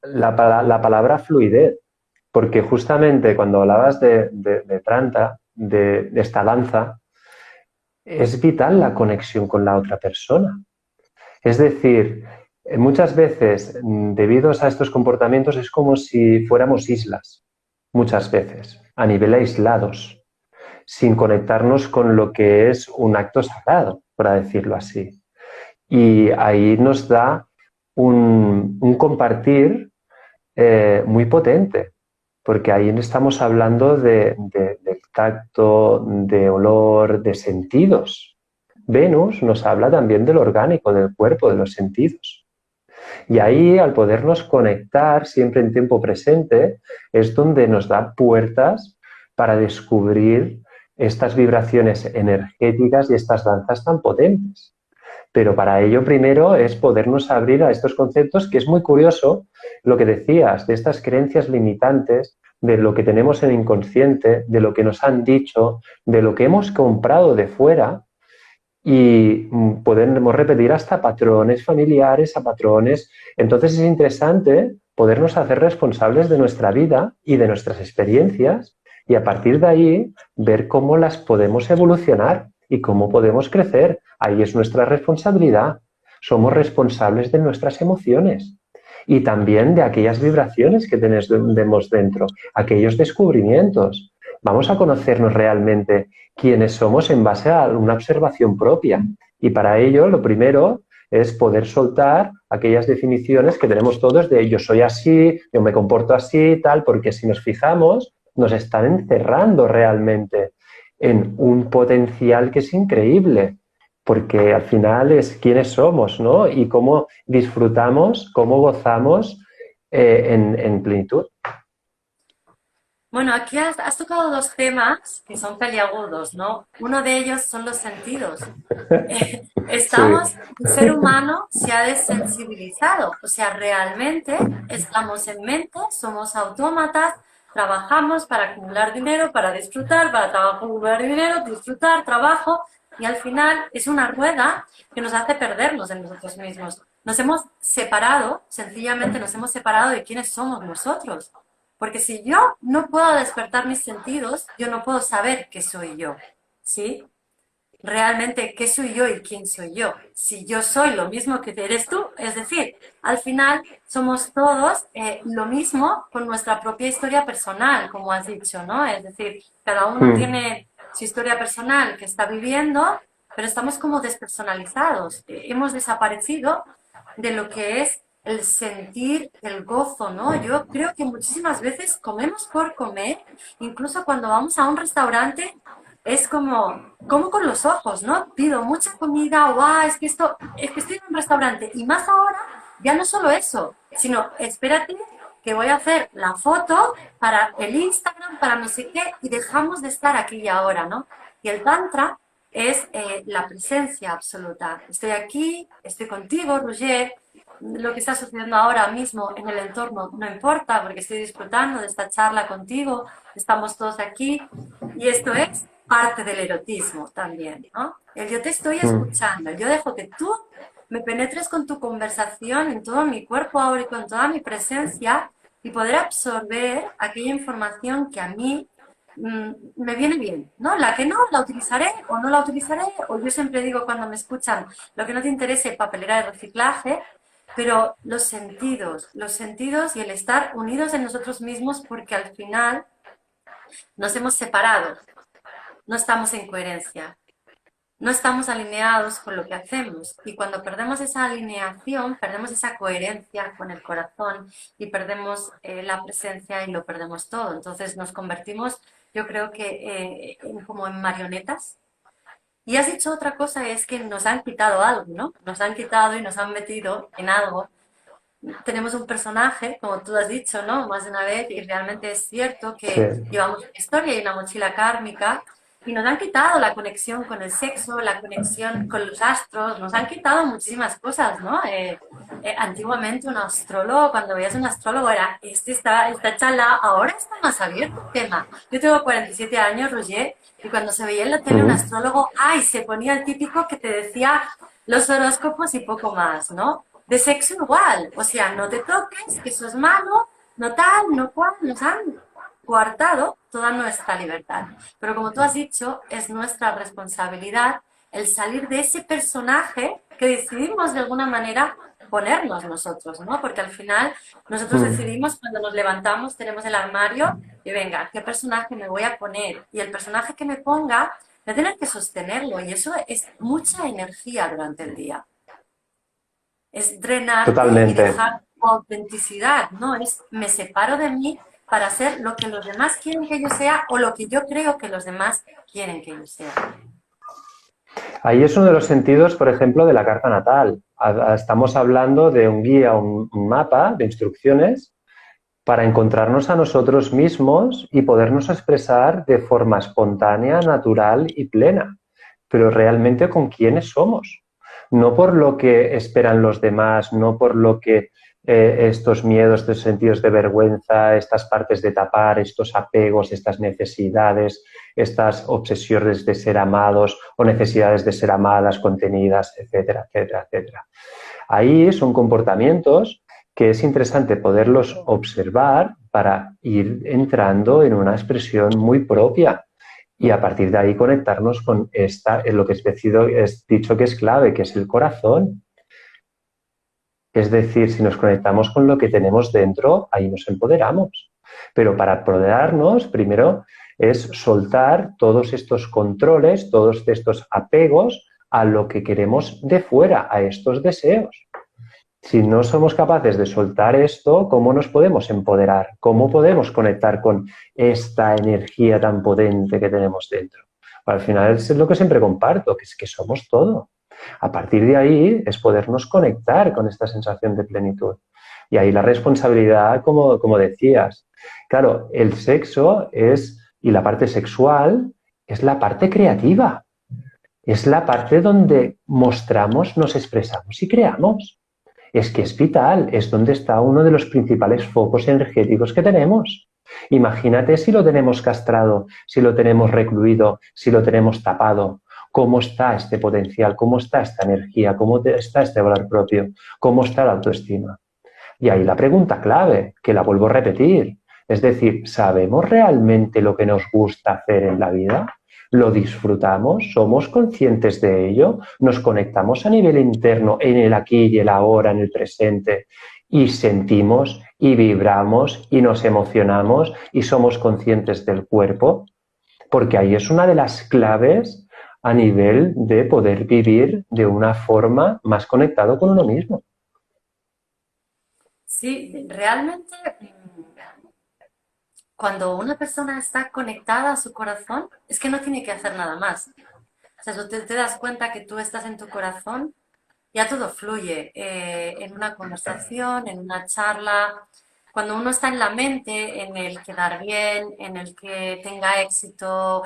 la palabra fluidez, porque justamente cuando hablabas de Tranta, de esta danza, es vital la conexión con la otra persona. Es decir, muchas veces, debido a estos comportamientos, es como si fuéramos islas, muchas veces, a nivel aislados, sin conectarnos con lo que es un acto sagrado, por decirlo así. Y ahí nos da un compartir muy potente, porque ahí estamos hablando del tacto, de olor, de sentidos. Venus nos habla también del orgánico, del cuerpo, de los sentidos. Y ahí, al podernos conectar siempre en tiempo presente, es donde nos da puertas para descubrir estas vibraciones energéticas y estas danzas tan potentes. Pero para ello primero es podernos abrir a estos conceptos, que es muy curioso lo que decías, de estas creencias limitantes, de lo que tenemos en inconsciente, de lo que nos han dicho, de lo que hemos comprado de fuera y podemos repetir hasta patrones familiares, a patrones. Entonces es interesante podernos hacer responsables de nuestra vida y de nuestras experiencias y a partir de ahí ver cómo las podemos evolucionar y cómo podemos crecer. Ahí es nuestra responsabilidad. Somos responsables de nuestras emociones y también de aquellas vibraciones que tenemos dentro, aquellos descubrimientos. Vamos a conocernos realmente quiénes somos en base a una observación propia. Y para ello, lo primero es poder soltar aquellas definiciones que tenemos todos de yo soy así, yo me comporto así, tal, porque si nos fijamos, nos están encerrando realmente en un potencial que es increíble, porque al final es quiénes somos, ¿no? Y cómo disfrutamos, cómo gozamos en plenitud. Bueno, aquí has tocado dos temas que son peliagudos, ¿no? Uno de ellos son los sentidos. Sí, El ser humano se ha desensibilizado, o sea, realmente estamos en mente, somos autómatas, trabajamos para acumular dinero, para disfrutar, para acumular dinero, disfrutar, trabajo, y al final es una rueda que nos hace perdernos en nosotros mismos. Nos hemos separado, sencillamente nos hemos separado de quiénes somos nosotros. Porque si yo no puedo despertar mis sentidos, yo no puedo saber qué soy yo, ¿sí? realmente qué soy yo y quién soy yo. Si yo soy lo mismo que eres tú, es decir, al final somos todos lo mismo con nuestra propia historia personal, como has dicho, ¿no? Es decir, cada uno Mm, tiene su historia personal que está viviendo, pero estamos como despersonalizados. Hemos desaparecido de lo que es el sentir el gozo, ¿no? Yo creo que muchísimas veces comemos por comer, incluso cuando vamos a un restaurante, es como con los ojos, ¿no? Pido mucha comida, guau, es que estoy en un restaurante. Y más ahora, ya no solo eso, sino espérate que voy a hacer la foto para el Instagram, para no sé qué, y dejamos de estar aquí y ahora, ¿no? Y el Tantra es la presencia absoluta. Estoy aquí, estoy contigo, Roger. Lo que está sucediendo ahora mismo en el entorno no importa porque estoy disfrutando de esta charla contigo, estamos todos aquí y esto es parte del erotismo también, ¿no? El yo te estoy mm. escuchando, yo dejo que tú me penetres con tu conversación en todo mi cuerpo ahora y con toda mi presencia y poder absorber aquella información que a mí me viene bien, ¿no? La que no, la utilizaré o no la utilizaré, o yo siempre digo cuando me escuchan, lo que no te interese, papelera de reciclaje, pero los sentidos y el estar unidos en nosotros mismos porque al final nos hemos separado, no estamos en coherencia, no estamos alineados con lo que hacemos y cuando perdemos esa alineación, perdemos esa coherencia con el corazón y perdemos la presencia y lo perdemos todo. Entonces nos convertimos, yo creo que como en marionetas. Y has dicho otra cosa, es que nos han quitado algo, ¿no? Nos han quitado y nos han metido en algo. Tenemos un personaje, como tú has dicho, ¿no? Más de una vez, y realmente es cierto Sí, que llevamos una historia y una mochila kármica y nos han quitado la conexión con el sexo, la conexión con los astros, nos han quitado muchísimas cosas, ¿no? Antiguamente un astrólogo, cuando veías un astrólogo era, esta charla, ahora está más abierto el tema. Yo tengo 47 años, Roger, y cuando se veía en la tele un mm, astrólogo, ¡ay! Se ponía el típico que te decía los horóscopos y poco más, ¿no? De sexo igual, o sea, no te toques, que eso es malo, no tal, no cual, nos han coartado toda nuestra libertad. Pero como tú has dicho, es nuestra responsabilidad el salir de ese personaje que decidimos de alguna manera ponernos nosotros, ¿no? Porque al final nosotros mm. decidimos cuando nos levantamos, tenemos el armario y venga, ¿qué personaje me voy a poner? Y el personaje que me ponga, voy a tener que sostenerlo y eso es mucha energía durante el día. Es drenarte y Totalmente. dejar tu autenticidad, ¿no? Es me separo de mí para ser lo que los demás quieren que yo sea o lo que yo creo que los demás quieren que yo sea. Ahí es uno de los sentidos, por ejemplo, de la carta natal. Estamos hablando de un guía, un mapa de instrucciones para encontrarnos a nosotros mismos y podernos expresar de forma espontánea, natural y plena, pero realmente con quiénes somos. No por lo que esperan los demás, no por lo que estos miedos, estos sentidos de vergüenza, estas partes de tapar, estos apegos, estas necesidades, estas obsesiones de ser amados o necesidades de ser amadas contenidas, etcétera, etcétera, etcétera. Ahí son comportamientos que es interesante poderlos observar para ir entrando en una expresión muy propia y a partir de ahí conectarnos con en lo que es dicho que es clave, que es el corazón. Es decir, si nos conectamos con lo que tenemos dentro, ahí nos empoderamos. Pero para empoderarnos, primero es soltar todos estos controles, todos estos apegos a lo que queremos de fuera, a estos deseos. Si no somos capaces de soltar esto, ¿cómo nos podemos empoderar? ¿Cómo podemos conectar con esta energía tan potente que tenemos dentro? Al final es lo que siempre comparto, que es que somos todo. A partir de ahí es podernos conectar con esta sensación de plenitud. Y ahí la responsabilidad, como decías. Claro, el sexo y la parte sexual es la parte creativa. Es la parte donde mostramos, nos expresamos y creamos. Es que es vital, es donde está uno de los principales focos energéticos que tenemos. Imagínate si lo tenemos castrado, si lo tenemos recluido, si lo tenemos tapado. ¿Cómo está este potencial? ¿Cómo está esta energía? ¿Cómo está este valor propio? ¿Cómo está la autoestima? Y ahí la pregunta clave, que la vuelvo a repetir, es decir, ¿sabemos realmente lo que nos gusta hacer en la vida? lo disfrutamos, somos conscientes de ello, nos conectamos a nivel interno en el aquí y el ahora, en el presente, y sentimos y vibramos y nos emocionamos y somos conscientes del cuerpo, porque ahí es una de las claves a nivel de poder vivir de una forma más conectado con uno mismo. Sí, realmente cuando una persona está conectada a su corazón, es que no tiene que hacer nada más. O sea, tú te das cuenta que tú estás en tu corazón, ya todo fluye en una conversación, en una charla. Cuando uno está en la mente, en el quedar bien, en el que tenga éxito,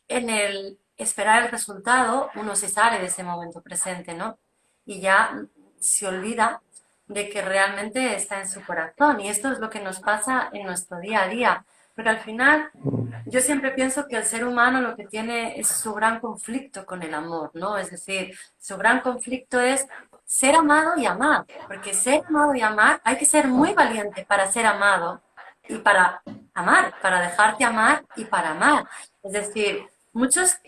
en el esperar el resultado, uno se sale de ese momento presente, ¿no? Y ya se olvida de que realmente está en su corazón. Y esto es lo que nos pasa en nuestro día a día. Porque al final, yo siempre pienso que el ser humano lo que tiene es su gran conflicto con el amor, ¿no? Es decir, su gran conflicto es ser amado y amar. Porque ser amado y amar, hay que ser muy valiente para ser amado y para amar, para dejarte amar y para amar. Es decir, muchas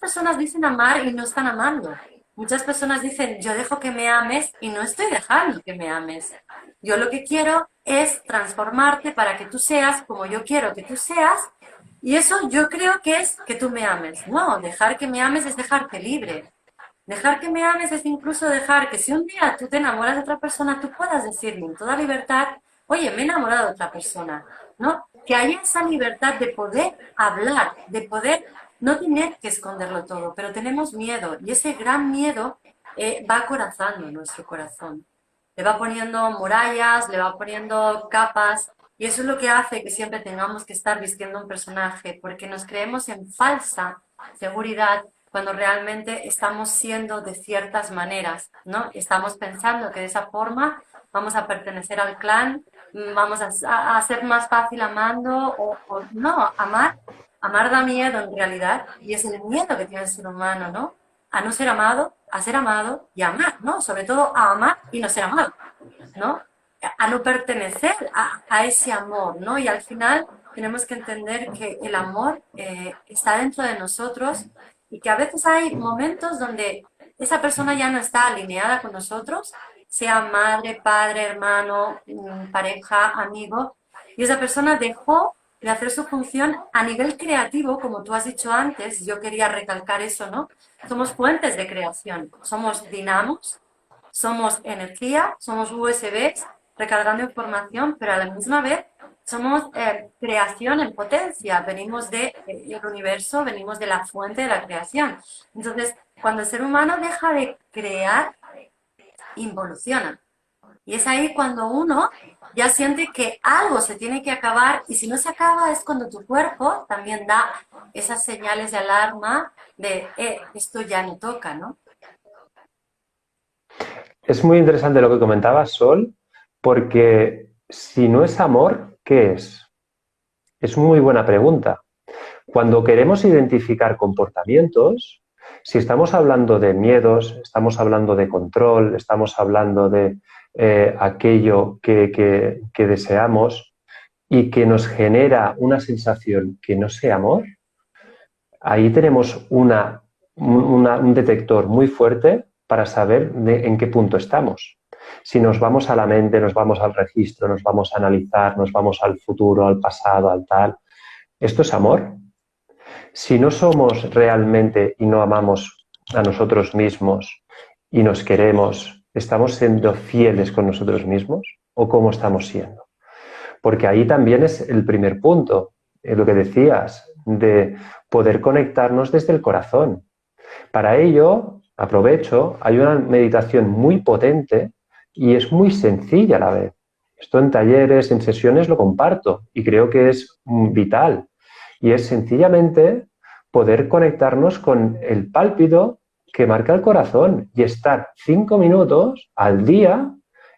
personas dicen amar y no están amando. Muchas personas dicen, yo dejo que me ames y no estoy dejando que me ames. Yo lo que quiero es transformarte para que tú seas como yo quiero que tú seas y eso yo creo que es que tú me ames. No, dejar que me ames es dejarte libre. Dejar que me ames es incluso dejar que si un día tú te enamoras de otra persona, tú puedas decirle en toda libertad, oye, me he enamorado de otra persona, ¿no? Que haya esa libertad de poder hablar, de poder no tener que esconderlo todo, pero tenemos miedo y ese gran miedo va acorazando nuestro corazón. Le va poniendo murallas, le va poniendo capas y eso es lo que hace que siempre tengamos que estar vistiendo un personaje porque nos creemos en falsa seguridad cuando realmente estamos siendo de ciertas maneras, ¿no? Estamos pensando que de esa forma vamos a pertenecer al clan, vamos a ser más fácil amando o no, amar da miedo en realidad y es el miedo que tiene el ser humano, ¿no? A no ser amado, a ser amado y a amar, ¿no? Sobre todo a amar y no ser amado, ¿no? A no pertenecer a ese amor, ¿no? Y al final tenemos que entender que el amor está dentro de nosotros y que a veces hay momentos donde esa persona ya no está alineada con nosotros, sea madre, padre, hermano, pareja, amigo, y esa persona dejó de hacer su función a nivel creativo, como tú has dicho antes, yo quería recalcar eso, ¿no? Somos fuentes de creación, somos dinamos, somos energía, somos USBs recargando información, pero a la misma vez somos creación en potencia, venimos del universo, venimos de la fuente de la creación. Entonces, cuando el ser humano deja de crear, involuciona. Y es ahí cuando uno ya siente que algo se tiene que acabar y si no se acaba es cuando tu cuerpo también da esas señales de alarma de esto ya no toca, ¿no? Es muy interesante lo que comentabas, Sol, porque si no es amor, ¿qué es? Es muy buena pregunta. Cuando queremos identificar comportamientos, si estamos hablando de miedos, estamos hablando de control, estamos hablando de aquello que deseamos y que nos genera una sensación que no sea amor, ahí tenemos un detector muy fuerte para saber en qué punto estamos. Si nos vamos a la mente, nos vamos al registro, nos vamos a analizar, nos vamos al futuro, al pasado, al tal, ¿esto es amor? Si no somos realmente y no amamos a nosotros mismos y nos queremos, ¿estamos siendo fieles con nosotros mismos o cómo estamos siendo? Porque ahí también es el primer punto, lo que decías, de poder conectarnos desde el corazón. Para ello, aprovecho, hay una meditación muy potente y es muy sencilla a la vez. Esto en talleres, en sesiones lo comparto y creo que es vital. Y es sencillamente poder conectarnos con el pálpito que marca el corazón y estar 5 minutos al día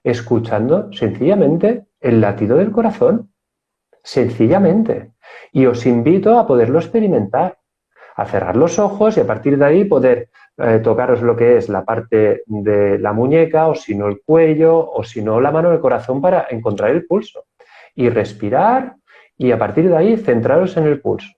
escuchando sencillamente el latido del corazón. Sencillamente. Y os invito a poderlo experimentar, a cerrar los ojos y a partir de ahí poder tocaros lo que es la parte de la muñeca o si no el cuello o si no la mano del corazón para encontrar el pulso. Y respirar y a partir de ahí centraros en el pulso.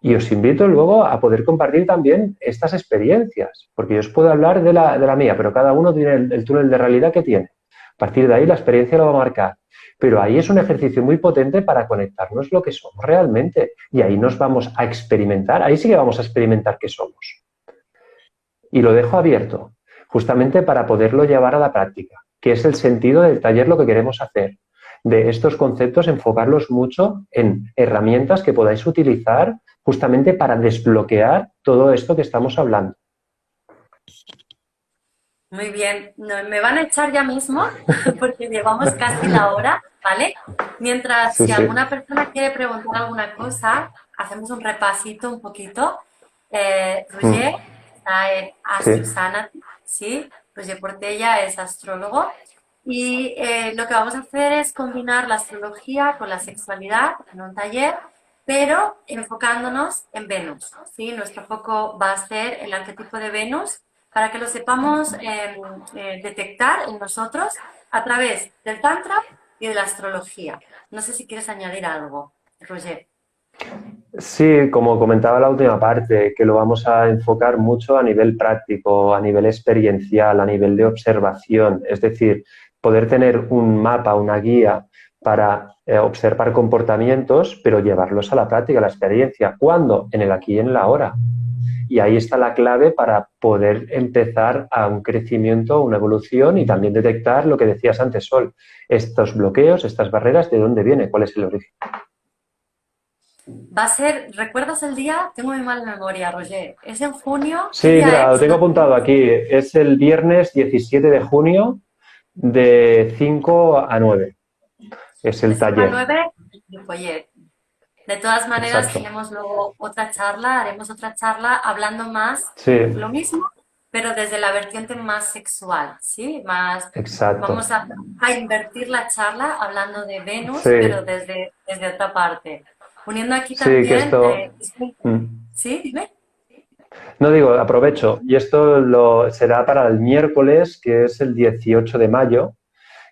Y os invito luego a poder compartir también estas experiencias, porque yo os puedo hablar de la mía, pero cada uno tiene el túnel de realidad que tiene. A partir de ahí la experiencia lo va a marcar. Pero ahí es un ejercicio muy potente para conectarnos lo que somos realmente. Y ahí nos vamos a experimentar, ahí sí que vamos a experimentar qué somos. Y lo dejo abierto, justamente para poderlo llevar a la práctica, que es el sentido del taller, lo que queremos hacer. De estos conceptos, enfocarlos mucho en herramientas que podáis utilizar justamente para desbloquear todo esto que estamos hablando. Muy bien, me van a echar ya mismo porque llevamos casi la hora, ¿vale? Mientras, Sí, si sí. alguna persona quiere preguntar alguna cosa, hacemos un repasito un poquito. Roger Mm, está en sí. Astrosana, ¿sí? Roger Portella es astrólogo y lo que vamos a hacer es combinar la astrología con la sexualidad en un taller, pero enfocándonos en Venus, ¿sí? Nuestro foco va a ser el arquetipo de Venus para que lo sepamos detectar en nosotros a través del Tantra y de la astrología. No sé si quieres añadir algo, Roger. Sí, como comentaba la última parte, que lo vamos a enfocar mucho a nivel práctico, a nivel experiencial, a nivel de observación, es decir, poder tener un mapa, una guía para observar comportamientos, pero llevarlos a la práctica, a la experiencia. ¿Cuándo? En el aquí y en la ahora. Y ahí está la clave para poder empezar a un crecimiento, una evolución y también detectar lo que decías antes, Sol, estos bloqueos, estas barreras, ¿de dónde viene? ¿Cuál es el origen? Va a ser, ¿recuerdas el día? Tengo muy mala memoria, Roger. ¿Es en junio? Sí, ¿Qué día mira, lo es? tengo apuntado aquí. Es el viernes 17 de junio de 5 a 9. Es De el 5 a taller. 9, el follet. De todas maneras, Exacto. tenemos luego otra charla, haremos otra charla hablando más Sí, lo mismo, pero desde la vertiente más sexual, ¿sí? Más, exacto. vamos a invertir la charla hablando de Venus, pero Sí, desde otra parte. Uniendo aquí sí, que también, esto... mm. ¿sí? Dime. No digo, aprovecho. Y esto será para el miércoles, que es el 18 de mayo,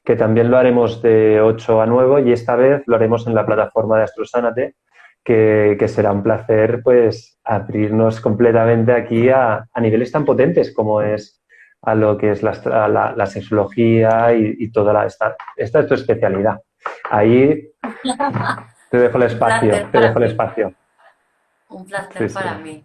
que también lo haremos de 8 a 9 y esta vez lo haremos en la plataforma de Astrosánate, que será un placer pues abrirnos completamente aquí a niveles tan potentes como es a lo que es la sexología y toda esta es tu especialidad. Ahí te dejo el Un espacio, placer te para dejo el mí, espacio. un Sí, placer sí, para mí.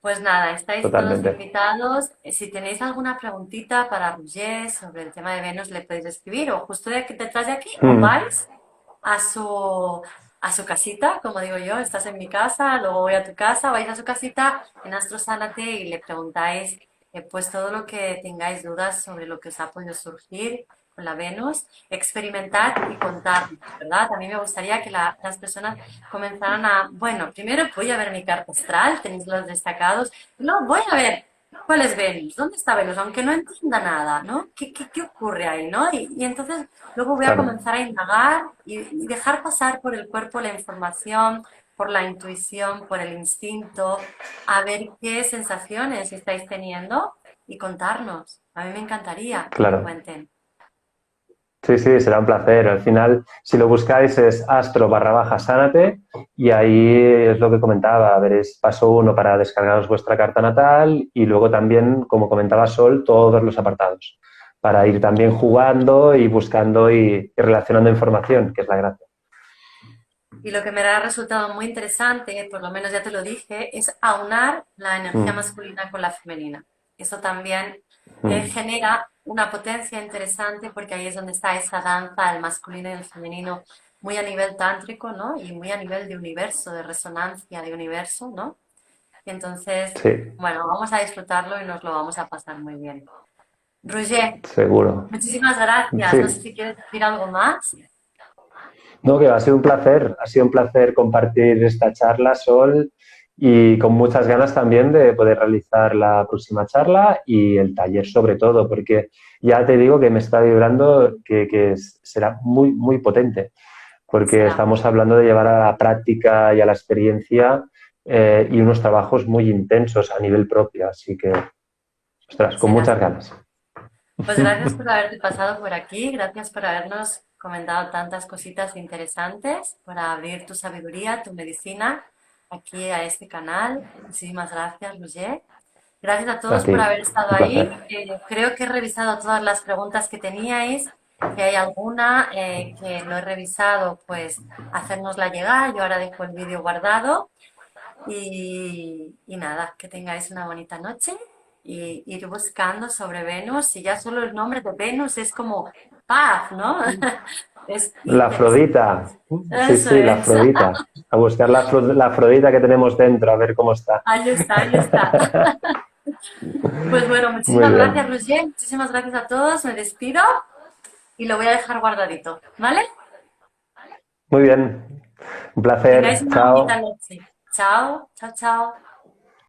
Pues nada, estáis todos totalmente. invitados. Si tenéis alguna preguntita para Roger sobre el tema de Venus, le podéis escribir o justo detrás de aquí, o Mm, vais a a su casita, como digo yo, estás en mi casa, luego voy a tu casa, vais a su casita en Astro Sánate y le preguntáis pues todo lo que tengáis dudas sobre lo que os ha podido surgir con la Venus, experimentar y contar, ¿verdad? A mí me gustaría que las personas comenzaran a, bueno, primero voy a ver mi carta astral, tenéis los destacados, no, voy a ver cuál es Venus, dónde está Venus, aunque no entienda nada, ¿no? ¿Qué ocurre ahí, no? Y entonces luego voy a claro. comenzar a indagar y dejar pasar por el cuerpo la información, por la intuición, por el instinto, a ver qué sensaciones estáis teniendo y contarnos. A mí me encantaría que me Claro. cuenten. Sí, sí, será un placer. Al final, si lo buscáis es astro barra baja sánate y ahí es lo que comentaba. Veréis paso uno para descargaros vuestra carta natal y luego también, como comentaba Sol, todos los apartados para ir también jugando y buscando y relacionando información, que es la gracia. Y lo que me ha resultado muy interesante, por lo menos ya te lo dije, es aunar la energía Mm, masculina con la femenina. Eso también mm. genera una potencia interesante porque ahí es donde está esa danza, el masculino y el femenino, muy a nivel tántrico, ¿no? Y muy a nivel de universo, de resonancia de universo, ¿no? Y entonces, Sí, bueno, vamos a disfrutarlo y nos lo vamos a pasar muy bien. Roger, seguro. muchísimas gracias. No sé Sí. si quieres decir algo más. No, que ha sido un placer. Ha sido un placer compartir esta charla, Sol, y con muchas ganas también de poder realizar la próxima charla y el taller sobre todo, porque ya te digo que me está vibrando que será muy, muy potente, porque Será muy estamos bien. hablando de llevar a la práctica y a la experiencia y unos trabajos muy intensos a nivel propio. Así que, ostras, con Será, muchas será. ganas. Pues gracias por haberte pasado por aquí, gracias por habernos comentado tantas cositas interesantes, por abrir tu sabiduría, tu medicina aquí a este canal. Muchísimas gracias, Roger. Gracias a A todos ti, por haber estado un ahí. placer. Creo que he revisado todas las preguntas que teníais. Si hay alguna que no he revisado, pues hacérnosla llegar. Yo ahora dejo el vídeo guardado. Y nada, que tengáis una bonita noche y ir buscando sobre Venus. Y ya solo el nombre de Venus es como paz, ¿no? La Afrodita. Sí, Eso sí, la es. Afrodita. A buscar la Afrodita que tenemos dentro, a ver cómo está. Ahí está, ahí está. Pues bueno, Muy muchísimas gracias, bien. Roger. Muchísimas gracias a todos. Me despido y lo voy a dejar guardadito, ¿vale? Muy bien. Un Tengáis placer. una bonita Chao. noche. Chao, chao, chao.